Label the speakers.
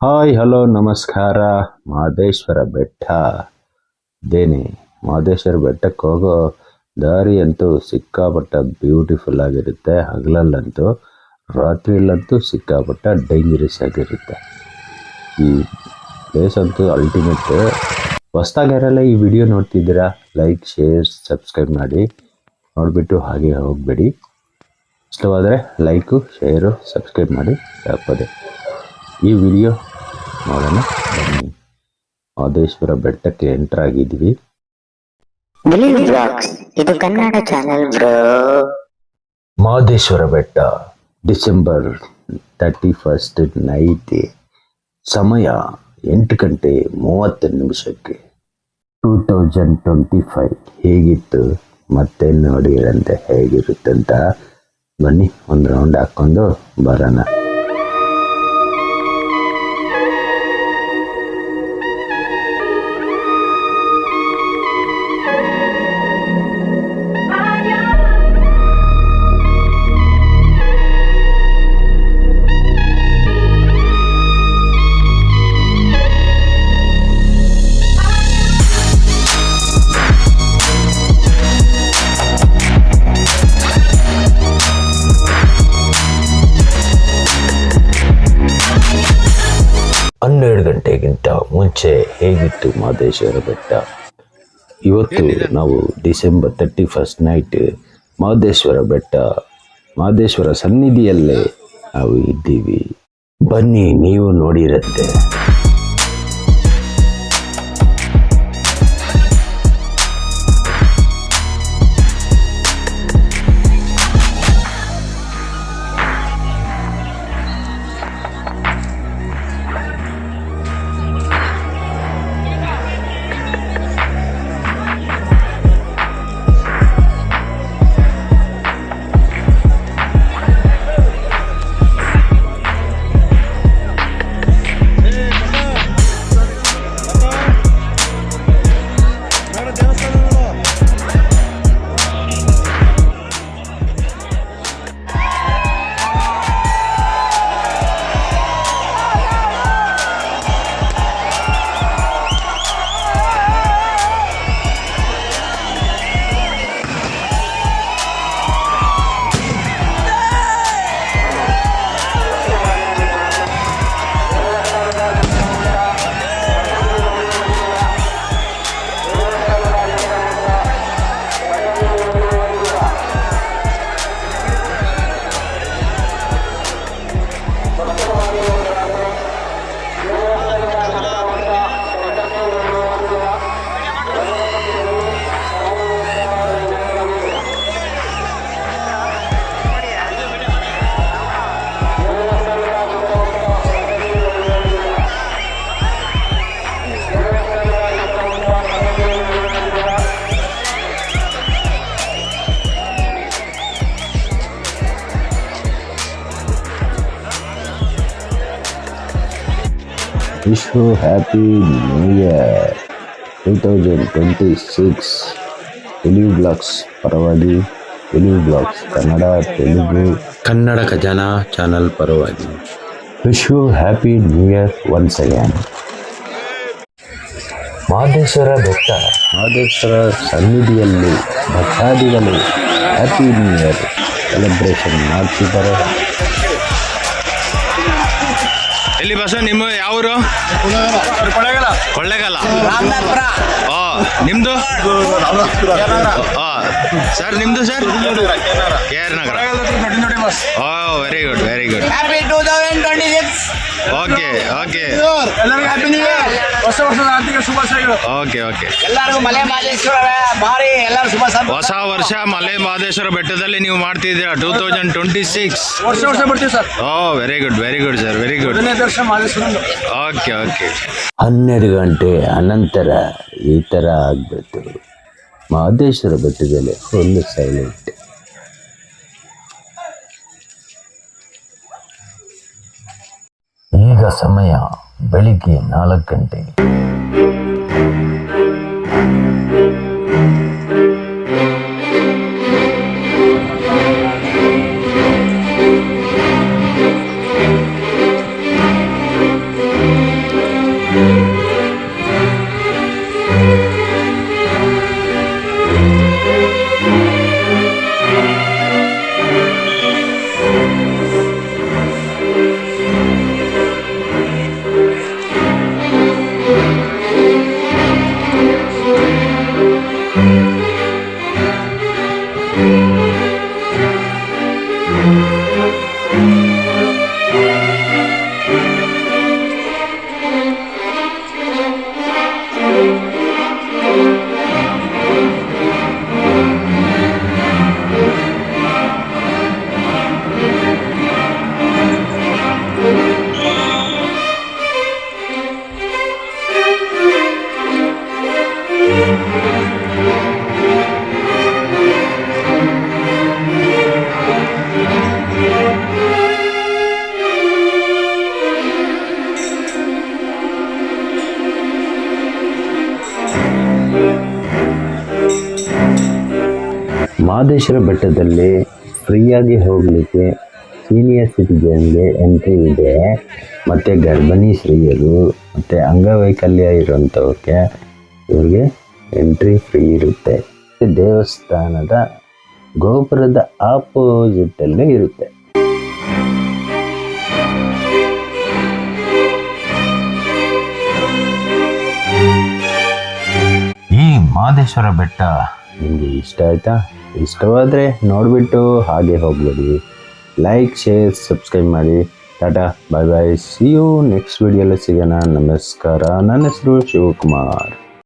Speaker 1: Hi hello ನಮಸ್ಕಾರ. ಮಹದೇಶ್ವರ ಬೆಟ್ಟ ಇದೇನೆ. ಮಹದೇಶ್ವರ ಬೆಟ್ಟಕ್ಕೆ ಹೋಗೋ ದಾರಿ ಅಂತೂ ಸಿಕ್ಕಾಪಟ್ಟ ಬ್ಯೂಟಿಫುಲ್ ಆಗಿರುತ್ತೆ. ಹಗಲಲ್ಲಂತೂ, ರಾತ್ರಿಯಲ್ಲಂತೂ ಸಿಕ್ಕಾಪಟ್ಟ ಡೇಂಜರಸ್ ಆಗಿರುತ್ತೆ. ಈ ಪ್ಲೇಸ್ ಅಂತೂ ಅಲ್ಟಿಮೇಟ್. ಹೊಸ್ದಾಗಿ ಯಾರೆಲ್ಲ ಈ ವಿಡಿಯೋ ನೋಡ್ತಿದ್ದೀರಾ, ಲೈಕ್ ಶೇರ್ ಸಬ್ಸ್ಕ್ರೈಬ್ ಮಾಡಿ, ನೋಡಿಬಿಟ್ಟು ಹಾಗೆ ಹೋಗಬೇಡಿ. ಇಷ್ಟವಾದರೆ ಲೈಕು ಶೇರು ಸಬ್ಸ್ಕ್ರೈಬ್ ಮಾಡಿ ತಪ್ಪದೆ. ಈ ವಿಡಿಯೋ ನೋಡೋಣ ಬನ್ನಿ. ಮಹದೇಶ್ವರ ಬೆಟ್ಟಕ್ಕೆ ಎಂಟರ್ ಆಗಿದ್ವಿ.
Speaker 2: ಇದು ಕನ್ನಡ ಚಾನೆಲ್ ಬ್ರೋ.
Speaker 1: ಮಹದೇಶ್ವರ ಬೆಟ್ಟ ಡಿಸೆಂಬರ್ 31 ನೈಟ್. ಸಮಯ 8:30 2025. ಹೇಗಿತ್ತು ಮತ್ತೆ ನೋಡಿರಂತೆ ಹೇಗಿರುತ್ತಂತ. ಬನ್ನಿ ಒಂದು ರೌಂಡ್ ಹಾಕೊಂಡು ಬರೋಣ. ಗಂಟೆಗಿಂತ ಮುಂಚೆ ಹೇಗಿತ್ತು ಮಹದೇಶ್ವರ ಬೆಟ್ಟ? ಇವತ್ತು ನಾವು ಡಿಸೆಂಬರ್ 31 ನೈಟ್ ಮಹದೇಶ್ವರ ಬೆಟ್ಟ, ಮಹದೇಶ್ವರ ಸನ್ನಿಧಿಯಲ್ಲೇ ನಾವು ಇದ್ದೀವಿ. ಬನ್ನಿ, ನೀವು ನೋಡಿರುತ್ತೆ. Wish you happy new year 2026. Telugu blogs ಪರವಾಗಿ, ತೆಲುಗು ಬ್ಲಾಗ್ಸ್ ಕನ್ನಡ, ತೆಲುಗು ಕನ್ನಡ ಖಜಾನಾ ಚಾನಲ್ ಪರವಾಗಿ wish you happy new year once again. Mahadeshwara ಬೆಟ್ಟ, ಮಹದೇಶ್ವರ ಸನ್ನಿಧಿಯಲ್ಲಿ ಭಕ್ತಾದಿಗಳು ಹ್ಯಾಪಿ ನ್ಯೂ ಇಯರ್ ಸೆಲೆಬ್ರೇಷನ್ ಮಾಡ್ತಿದ್ದಾರೆ.
Speaker 3: ಎಲ್ಲಿ ಬಸ ನಿಮ್ಮ ಯಾವರು? ಕೊಳ್ಳೇಗಾಲ. ನಿಮ್ದು ಸರ್? ನಿಮ್ದು sir? KR Nagar. Oh, very good very good. Okay okay okay okay. ಹೊಸ ವರ್ಷ ಮಲೆ ಮಹದೇಶ್ವರ ಬೆಟ್ಟದಲ್ಲಿ ನೀವು ಮಾಡ್ತಿದ್ದೀರಾ 2026. Oh, very good very good sir, very good. Okay okay.
Speaker 1: 12 ಗಂಟೆ ಅನಂತರ ಈ ಥರ ಆಗ್ಬಿಟ್ಟು ಮಹದೇಶ್ವರ ಬೆಟ್ಟದಲ್ಲಿ ಫುಲ್ ಸೈಲೆಂಟ್. ಈಗ ಸಮಯ ಬೆಳಿಗ್ಗೆ 4 ಗಂಟೆ. ಮಹದೇಶ್ವರ ಬೆಟ್ಟದಲ್ಲಿ ಫ್ರೀಯಾಗಿ ಹೋಗಲಿಕ್ಕೆ ಸೀನಿಯರ್ ಸಿಟಿಜನ್ಗೆ ಎಂಟ್ರಿ ಇದೆ, ಮತ್ತು ಗರ್ಭಿಣಿ ಸ್ತ್ರೀಯರು ಮತ್ತು ಅಂಗವೈಕಲ್ಯ ಇರುವಂಥವಕ್ಕೆ ಇವ್ರಿಗೆ ಎಂಟ್ರಿ ಫ್ರೀ ಇರುತ್ತೆ. ದೇವಸ್ಥಾನದ ಗೋಪುರದ ಆಪೋಸಿಟಲ್ಲೇ ಇರುತ್ತೆ. ಈ ಮಹದೇಶ್ವರ ಬೆಟ್ಟ ನಿಮಗೆ ಇಷ್ಟ ಆಯಿತಾ? ಇಷ್ಟವಾದರೆ ನೋಡಿಬಿಟ್ಟು ಹಾಗೆ ಹೋಗಬೇಡಿ. ಲೈಕ್, ಶೇರ್, ಸಬ್ಸ್ಕ್ರೈಬ್ ಮಾಡಿ. ಟಾಟಾ, ಬಾಯ್ ಬಾಯ್, ಸಿ ಯು ನೆಕ್ಸ್ಟ್ ವಿಡಿಯೋಲ್ಲಿ ಸಿಗೋಣ. ನಮಸ್ಕಾರ. ನನ್ನ ಹೆಸರು ಶಿವಕುಮಾರ್.